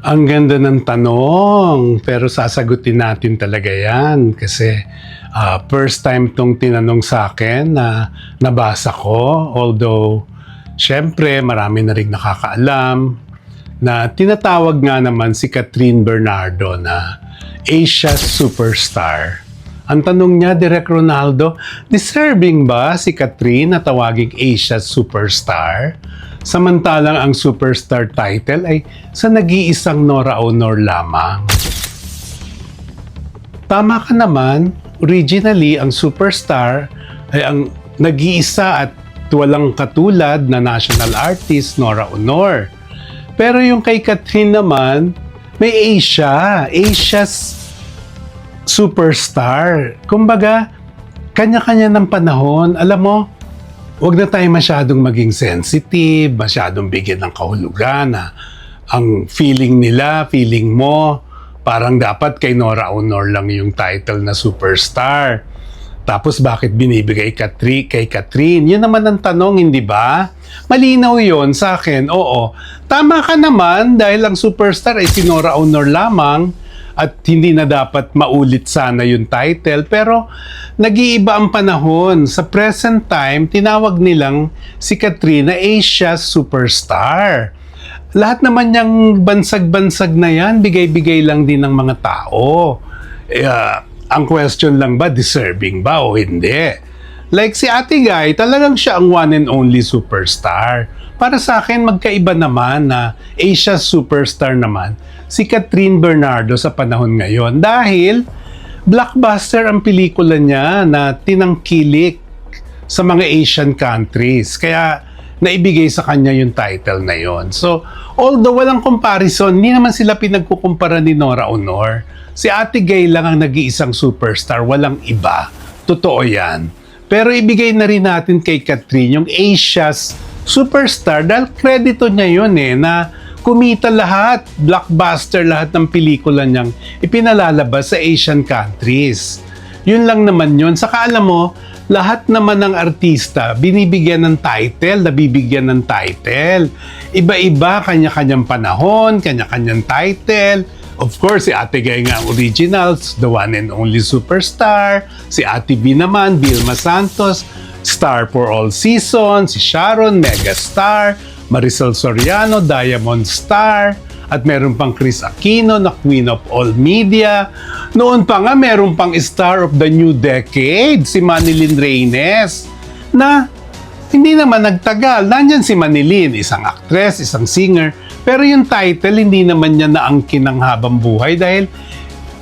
Ang ganda ng tanong, pero sasagutin natin talaga yan kasi first time tong tinanong sa akin na nabasa ko. Although, syempre, marami na rin nakakaalam na tinatawag nga naman si Catherine Bernardo na Asia Superstar. Ang tanong niya, Direk Ronaldo, deserving ba si Catherine na tawaging Asia Superstar? Samantalang ang superstar title ay sa nag-iisang Nora Aunor lamang. Tama ka naman, originally ang superstar ay ang nag-iisa at walang katulad na national artist Nora Aunor. Pero yung kay Catherine naman, may Asia's superstar. Kumbaga, kanya-kanya ng panahon. Alam mo, huwag na tayo masyadong maging sensitive, masyadong bigyan ng kahulugan na ang feeling nila, feeling mo, parang dapat kay Nora Aunor lang yung title na superstar. Tapos bakit binibigay kay Catherine? Yun naman ang tanong, hindi ba? Malinaw yun sa akin, oo. Tama ka naman dahil ang superstar ay si Nora Aunor lamang at hindi na dapat maulit sana yung title. Pero nag-iiba ang panahon. Sa present time, tinawag nilang si Catherine na Asia Superstar. Lahat naman niyang bansag-bansag na yan, bigay-bigay lang din ng mga tao. Ang question lang ba, deserving ba o hindi? Like si Ate Guy, talagang siya ang one and only superstar. Para sa akin, magkaiba naman na Asia Superstar naman si Catherine Bernardo sa panahon ngayon. Dahil blockbuster ang pelikula niya na tinangkilik sa mga Asian countries. Kaya naibigay sa kanya yung title na yon. So, although walang comparison, hindi naman sila pinagkukumpara ni Nora Aunor. Si Ate Guy lang ang nag-iisang superstar, walang iba. Totoo yan. Pero ibigay na rin natin kay Catherine yung Asia's Superstar dahil kredito niya yun na kumita lahat, blockbuster lahat ng pelikula niyang ipinalalabas sa Asian countries. Yun lang naman yun. Saka alam mo, lahat naman ng artista binibigyan ng title, nabibigyan ng title. Iba-iba, kanya-kanyang panahon, kanya-kanyang title. Of course, si Ate Guy nga ang originals, the one and only superstar. Si Ate B naman, Vilma Santos, star for all seasons. Si Sharon, megastar. Marisol Soriano, Diamond Star. At meron pang Chris Aquino na Queen of All Media. Noon pa nga, meron pang Star of the New Decade, si Manilyn Reynes, na hindi naman nagtagal. Nandyan si Manilyn, isang actress, isang singer. Pero yung title, hindi naman niya naangkin ng habang buhay dahil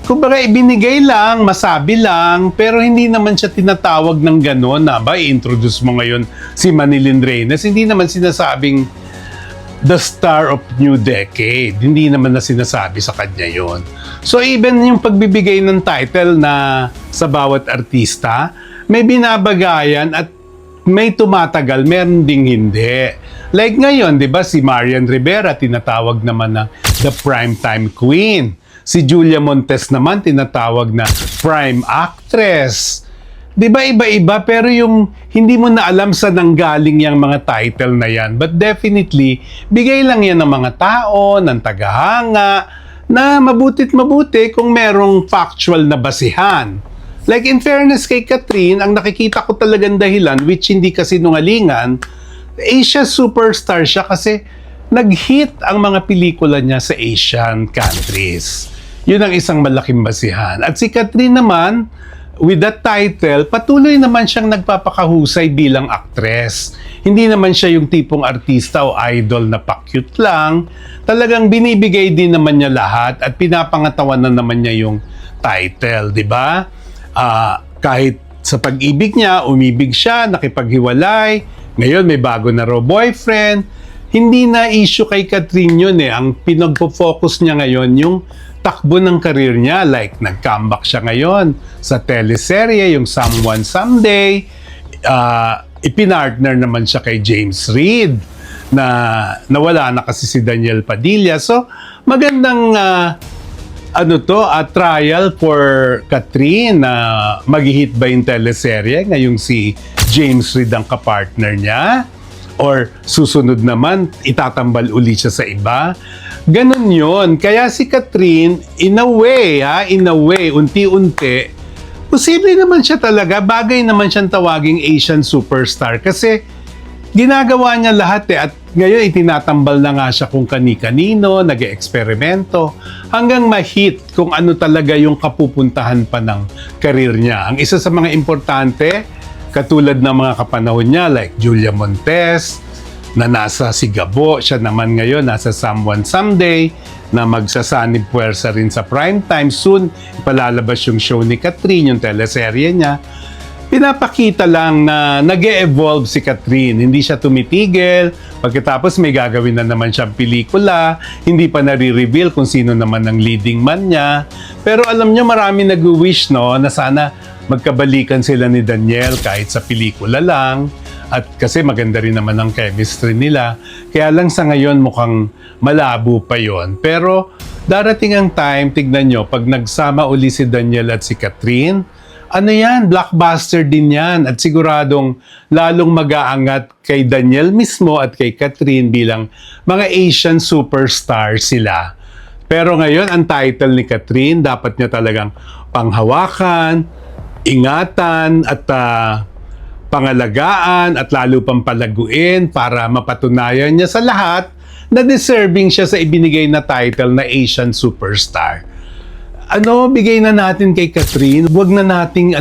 kumbaga ibinigay lang, masabi lang, pero hindi naman siya tinatawag ng gano'n na ba, i-introduce mo ngayon si Manilyn Reynes. Hindi naman sinasabing the star of new decade. Hindi naman na sinasabi sa kanya yon. So even yung pagbibigay ng title na sa bawat artista, may binabagayan at may tumatagal, meron ding hindi. Like ngayon, di ba, si Marian Rivera, tinatawag naman na the primetime queen. Si Julia Montes naman, tinatawag na prime actress. Di ba, iba-iba, pero yung hindi mo na alam sa nanggaling yung mga title na yan. But definitely, bigay lang yan ng mga tao, ng tagahanga, na mabutit mabuti kung merong factual na basihan. Like in fairness kay Catherine, ang nakikita ko talagang dahilan, which hindi kasi nungalingan, Asia Superstar siya kasi nag-hit ang mga pelikula niya sa Asian countries. Yun ang isang malaking basihan. At si Catherine naman, with that title, patuloy naman siyang nagpapakahusay bilang actress. Hindi naman siya yung tipong artista o idol na pa-cute lang. Talagang binibigay din naman niya lahat at pinapangatawan na naman niya yung title, di ba? Kahit sa pag-ibig niya, umibig siya, nakipaghiwalay, ngayon may bago na raw boyfriend. Hindi na issue kay Catherine yun Ang pinagpo-focus niya ngayon yung takbo ng career niya. Like, nag-comeback siya ngayon sa teleserye, yung Someone Someday. Ipinartner naman siya kay James Reid na nawala na kasi si Daniel Padilla. So, magandang trial for Catherine na mag-hit ba yung teleserye ngayong si James Reid ang kapartner niya? or susunod naman, itatambal uli siya sa iba. Ganon yon. Kaya si Catherine, in a way, unti-unti, posible naman siya talaga, bagay naman siyang tawaging Asian superstar kasi ginagawa niya lahat at ngayon itinatambal na nga siya kung kani-kanino, nag-eksperimento, hanggang ma-hit kung ano talaga yung kapupuntahan pa ng karir niya. Ang isa sa mga importante, katulad ng mga kapanahon niya like Julia Montes na nasa Sigabo, siya naman ngayon nasa Someone Someday na magsasanib puwersa rin sa primetime. Soon, ipalalabas yung show ni Catherine, yung teleserye niya. Pinapakita lang na nag-e-evolve si Catherine. Hindi siya tumitigil. Pagkatapos may gagawin na naman siyang pelikula. Hindi pa nare-reveal kung sino naman ang leading man niya. Pero alam niyo, marami nag-wish na sana magkabalikan sila ni Daniel kahit sa pelikula lang. At kasi maganda rin naman ang chemistry nila. Kaya lang sa ngayon mukhang malabo pa yon. Pero darating ang time, tignan nyo, pag nagsama uli si Daniel at si Catherine, ano yan, blockbuster din yan. At siguradong lalong mag-aangat kay Daniel mismo at kay Catherine bilang mga Asian superstar sila. Pero ngayon, ang title ni Catherine, dapat niya talagang panghawakan, ingatan at pangalagaan at lalo pang palaguin para mapatunayan niya sa lahat na deserving siya sa ibinigay na title na Asian superstar. Bigay na natin kay Catherine. Huwag na nating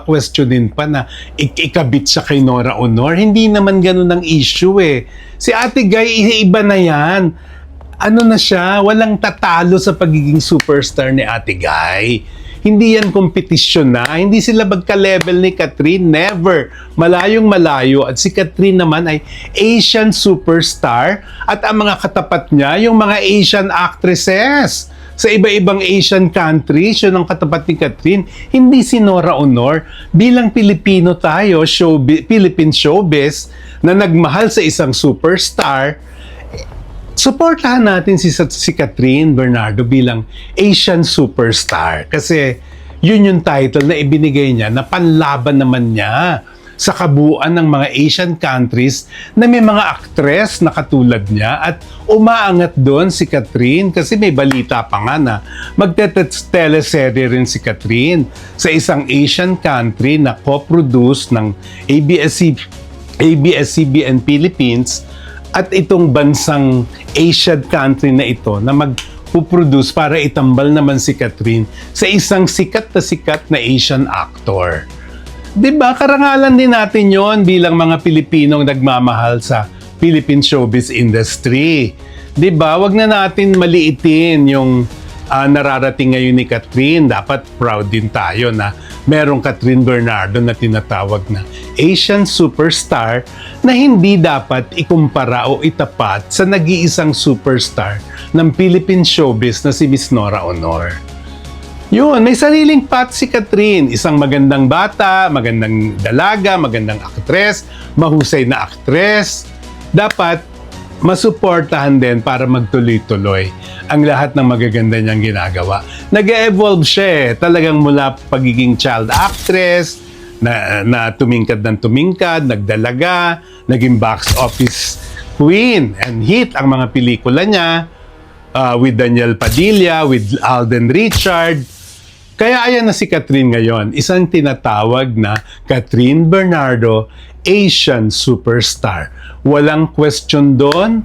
questionin pa na ikabit siya kay Nora Honor. Hindi naman ganun ang issue eh. Si Ate Guy, iba na yan. Na siya, walang tatalo sa pagiging superstar ni Ate Guy. Hindi yan kompetisyon na. Hindi sila magka-level ni Catherine. Never. Malayong malayo. At si Catherine naman ay Asian superstar. At ang mga katapat niya, yung mga Asian actresses sa iba-ibang Asian countries, yun ang katapat ni Catherine. Hindi si Nora Honor. Bilang Pilipino tayo, Philippine showbiz, na nagmahal sa isang superstar, supportahan natin si Catherine Bernardo bilang Asian superstar. Kasi yun yung title na ibinigay niya na panlaban naman niya sa kabuuan ng mga Asian countries na may mga actress na katulad niya at umaangat doon si Catherine kasi may balita pa nga na magte-teleserye rin si Catherine sa isang Asian country na co-produce ng ABS-CBN Philippines at itong bansang Asian country na ito na magpuproduce para itambal naman si Catherine sa isang sikat na Asian actor. Diba? Karangalan din natin yon bilang mga Pilipinong nagmamahal sa Philippine showbiz industry. Diba? Wag na natin maliitin yung nararating ngayon ni Catherine. Dapat proud din tayo na merong Catherine Bernardo na tinatawag na Asian superstar na hindi dapat ikumpara o itapat sa nag-iisang superstar ng Philippine showbiz na si Miss Nora Honor. Yun, may sariling path si Catherine. Isang magandang bata, magandang dalaga, magandang aktres, mahusay na aktres. Dapat masuportahan din para magtuloy-tuloy ang lahat ng magaganda niyang ginagawa. Nag-evolve siya talagang mula pagiging child actress, na tumingkad ng tumingkad, nagdalaga, naging box office queen and hit ang mga pelikula niya with Daniel Padilla, with Alden Richard. Kaya ayan na si Catherine ngayon, isang tinatawag na Catherine Bernardo, Asian superstar. Walang question doon.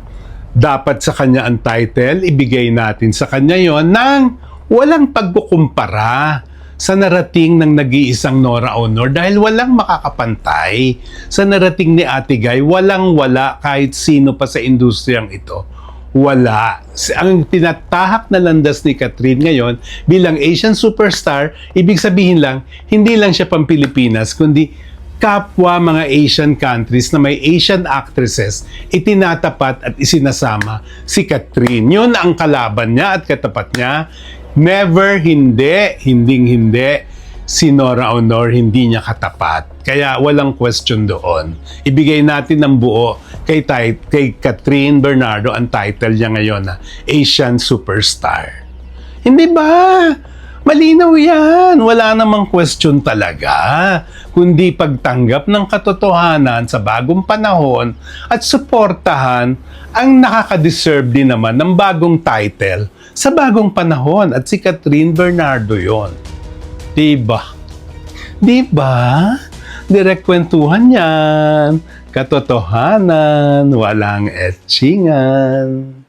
Dapat sa kanya ang title, ibigay natin sa kanya yon nang walang pagkukumpara sa narating ng nag-iisang Nora Honor dahil walang makakapantay sa narating ni Ate Guy. Walang-wala kahit sino pa sa industriyang ito. Wala. Ang pinatahak na landas ni Catherine ngayon bilang Asian superstar, ibig sabihin lang, hindi lang siya pang Pilipinas, kundi kapwa mga Asian countries na may Asian actresses, itinatapat at isinasama si Catherine. Yun ang kalaban niya at katapat niya. Never, hindi si Nora Honor hindi niya katapat. Kaya walang question doon. Ibigay natin ng buo kay Catherine Bernardo ang title niya ngayon na Asian Superstar. Hindi ba? Malinaw yan. Wala namang question talaga. kundi pagtanggap ng katotohanan sa bagong panahon at suportahan ang nakaka-deserve din naman ng bagong title sa bagong panahon. At si Catherine Bernardo yon. Diba? Diba? Direct kwentuhan yan. Katotohanan, walang etchingan.